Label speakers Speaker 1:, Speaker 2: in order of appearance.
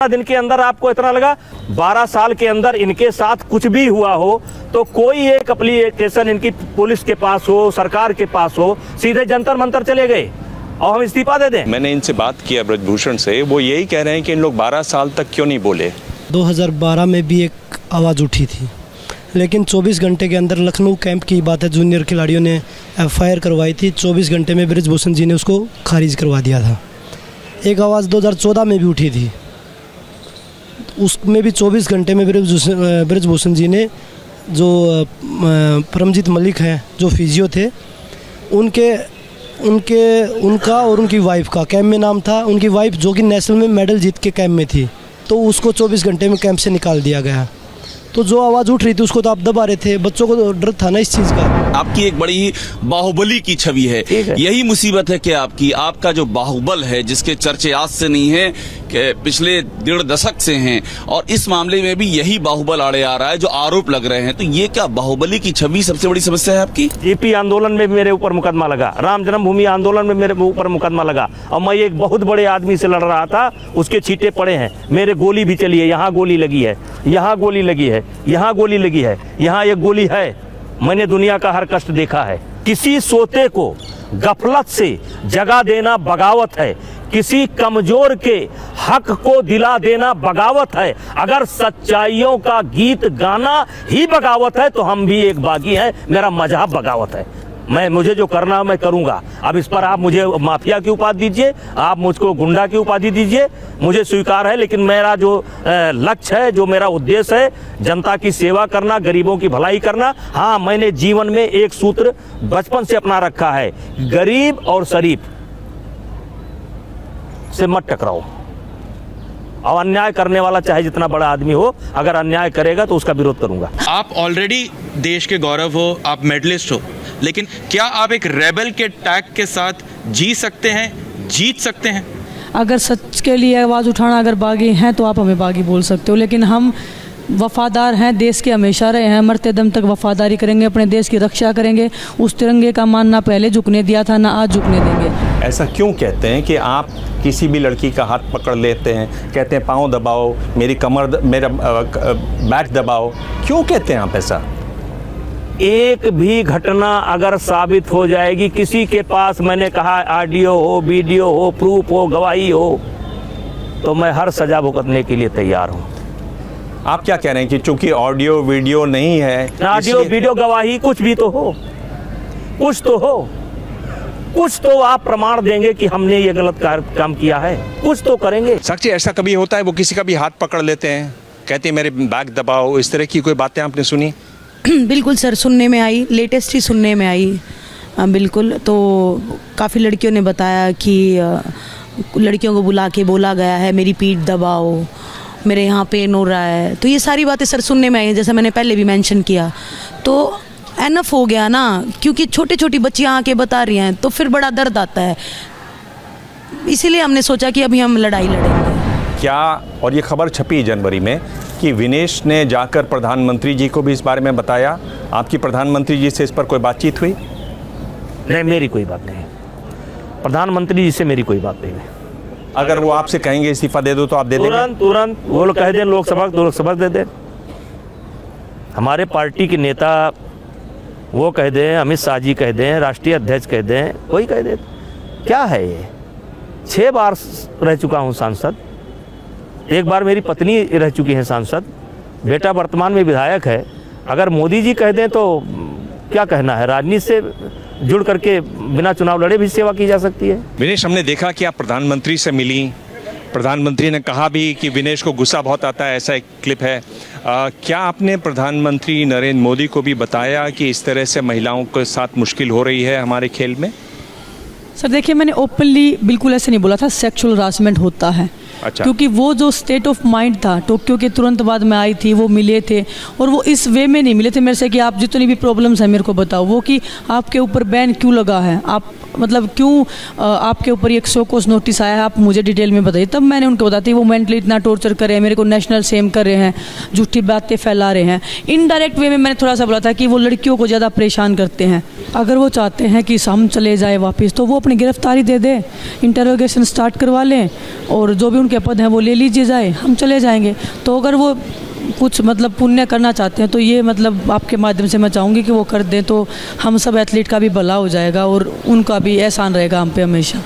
Speaker 1: दिन के अंदर आपको इतना लगा 12 साल के अंदर इनके साथ कुछ भी हुआ हो तो कोई एक एप्लीकेशन इनकी पुलिस के पास हो, सरकार के पास हो, सीधे जंतर मंतर चले गए और हम इस्तीफा दे दें।
Speaker 2: मैंने इनसे बात किया ब्रजभूषण से, वो यही कह रहे हैं कि इन लोग 12 साल तक क्यों नहीं बोले।
Speaker 3: 2012 में भी एक आवाज़ उठी थी, लेकिन 24 घंटे के अंदर लखनऊ कैंप की बात है, जूनियर खिलाड़ियों ने FIR करवाई थी, 24 घंटे में ब्रजभूषण जी ने उसको खारिज करवा दिया था। एक आवाज़ 2014 में भी उठी थी, उसमें भी 24 घंटे में ब्रजभूषण जी ने, जो परमजीत मलिक हैं जो फिजियो थे, उनका और उनकी वाइफ का कैंप में नाम था। उनकी वाइफ जो कि नेशनल में मेडल जीत के कैंप में थी, तो उसको 24 घंटे में कैंप से निकाल दिया गया। तो जो आवाज़ उठ रही थी उसको तो आप दबा रहे थे, बच्चों को तो डर था ना इस चीज़ का।
Speaker 4: आपकी एक बड़ी बाहुबली की छवि है, यही मुसीबत है कि आपका जो बाहुबल है, जिसके चर्चे आज से नहीं है कि पिछले 1.5 दशक से हैं, और इस मामले में भी यही बाहुबल आड़े आ रहा है, जो आरोप लग रहे हैं। तो ये क्या बाहुबली की छवि सबसे बड़ी समस्या है आपकी?
Speaker 1: GP आंदोलन में भी मेरे ऊपर मुकदमा लगा, राम जन्मभूमि आंदोलन में मेरे ऊपर मुकदमा लगा, और मैं एक बहुत बड़े आदमी से लड़ रहा था, उसके छींटे पड़े हैं, मेरे गोली भी चली है, यहाँ गोली लगी है, यहाँ गोली लगी है, यहाँ गोली लगी है, यहाँ एक गोली है। मैंने दुनिया का हर कष्ट देखा है। किसी सोते को गफलत से जगा देना बगावत है, किसी कमजोर के हक को दिला देना बगावत है। अगर सच्चाइयों का गीत गाना ही बगावत है तो हम भी एक बागी हैं, मेरा मजहब बगावत है। मुझे जो करना मैं करूंगा। अब इस पर आप मुझे माफिया की उपाधि दीजिए, आप मुझको गुंडा की उपाधि दीजिए, मुझे स्वीकार है, लेकिन मेरा जो लक्ष्य है, जो मेरा उद्देश्य है, जनता की सेवा करना, गरीबों की भलाई करना। हाँ, मैंने जीवन में एक सूत्र बचपन से अपना रखा है, गरीब और शरीफ से मत टकराओ। और अन्याय करने वाला चाहे जितना बड़ा आदमी हो, अगर अन्याय करेगा तो उसका विरोध करूंगा।
Speaker 5: आप ऑलरेडी देश के गौरव हो, आप मेडलिस्ट हो, लेकिन क्या आप एक रेबल के टैग के साथ जी सकते हैं, जीत सकते हैं?
Speaker 6: अगर सच के लिए आवाज़ उठाना अगर बागी हैं तो आप हमें बागी बोल सकते हो, लेकिन हम वफादार हैं, देश के हमेशा रहे हैं, मरते दम तक वफादारी करेंगे, अपने देश की रक्षा करेंगे। उस तिरंगे का मान ना पहले झुकने दिया था, ना आज झुकने देंगे।
Speaker 2: ऐसा क्यों कहते हैं कि आप किसी भी लड़की का हाथ पकड़ लेते हैं, कहते हैं पाँव दबाओ, मेरी कमर, मेरा बैक दबाओ, क्यों कहते हैं आप ऐसा?
Speaker 1: एक भी घटना अगर साबित हो जाएगी, किसी के पास मैंने कहा ऑडियो हो, वीडियो हो, प्रूफ हो, गवाही हो, तो मैं हर सजा भुगतने के लिए तैयार हूँ।
Speaker 2: आप क्या कह रहे हैं कि चूंकि ऑडियो वीडियो नहीं है,
Speaker 1: ऑडियो वीडियो गवाही कुछ भी तो हो, कुछ तो हो, कुछ तो आप प्रमाण देंगे कि हमने ये गलत काम किया है, कुछ तो करेंगे।
Speaker 2: साक्षी, ऐसा कभी होता है वो किसी का भी हाथ पकड़ लेते हैं, कहते हैं मेरे बैक दबाओ, इस तरह की कोई बातें आपने सुनी?
Speaker 6: बिल्कुल सर, सुनने में आई, लेटेस्ट ही सुनने में आई। बिल्कुल, तो काफ़ी लड़कियों ने बताया कि लड़कियों को बुला के बोला गया है मेरी पीठ दबाओ, मेरे यहाँ पेन हो रहा है। तो ये सारी बातें सर सुनने में आई, जैसा मैंने पहले भी मेंशन किया। तो एनफ हो गया ना, क्योंकि छोटी छोटी बच्चियाँ आके बता रही हैं तो फिर बड़ा दर्द आता है। इसीलिए हमने सोचा कि अभी हम लड़ाई लड़ेंगे।
Speaker 2: क्या, और ये खबर छपी जनवरी में कि विनेश ने जाकर प्रधानमंत्री जी को भी इस बारे में बताया, आपकी प्रधानमंत्री जी से इस पर कोई बातचीत हुई?
Speaker 1: नहीं, मेरी कोई बात नहीं, प्रधानमंत्री जी से मेरी कोई बात नहीं है।
Speaker 2: अगर वो आपसे कहेंगे इस्तीफा दे दो तो आप दे देंगे?
Speaker 1: तुरंत वो लोग कह दें लोकसभा, तो लोकसभा दे दें। हमारे पार्टी के नेता वो कह दें, अमित शाह जी कह दें, राष्ट्रीय अध्यक्ष कह दें, कोई कह दे, क्या है ये? 6 बार रह चुका हूँ सांसद, 1 बार मेरी पत्नी रह चुकी है सांसद, बेटा वर्तमान में विधायक है। अगर मोदी जी कह दें तो क्या कहना है? राजनीति से जुड़ करके बिना चुनाव लड़े भी सेवा की जा सकती है।
Speaker 2: विनेश, हमने देखा कि आप प्रधानमंत्री से मिली, प्रधानमंत्री ने कहा भी कि विनेश को गुस्सा बहुत आता है, ऐसा एक क्लिप है। क्या आपने प्रधानमंत्री नरेंद्र मोदी को भी बताया कि इस तरह से महिलाओं के साथ मुश्किल हो रही है हमारे खेल में?
Speaker 6: सर देखिए, मैंने ओपनली बिल्कुल ऐसे नहीं बोला था सेक्सुअल हरासमेंट होता है।
Speaker 2: अच्छा।
Speaker 6: क्योंकि वो जो स्टेट ऑफ माइंड था, टोक्यो के तुरंत बाद में आई थी, वो मिले थे, और वो इस वे में नहीं मिले थे मेरे से कि आप जितनी भी प्रॉब्लम्स हैं मेरे को बताओ, वो कि आपके ऊपर बैन क्यों लगा है, आप मतलब क्यों आपके ऊपर ये शो कॉज नोटिस आया है, आप मुझे डिटेल में बताइए। तब मैंने उनको बताया वो मेंटली इतना टॉर्चर कर रहे हैं, मेरे को नेशनल सेम कर रहे हैं, झूठी बातें फैला रहे हैं। इनडायरेक्ट वे में मैंने थोड़ा सा बोला था कि वो लड़कियों को ज़्यादा परेशान करते हैं, अगर वो चाहते हैं कि हम चले जाए वापस तो वो अपनी गिरफ्तारी दे दे, इंटरोगेशन स्टार्ट करवा लें और जो भी उनके पद हैं वो ले लीजिए जाए, हम चले जाएंगे। तो अगर वो कुछ मतलब पुण्य करना चाहते हैं तो ये मतलब आपके माध्यम से मैं चाहूँगी कि वो कर दें, तो हम सब एथलीट का भी भला हो जाएगा और उनका भी एहसान रहेगा हम पे हमेशा।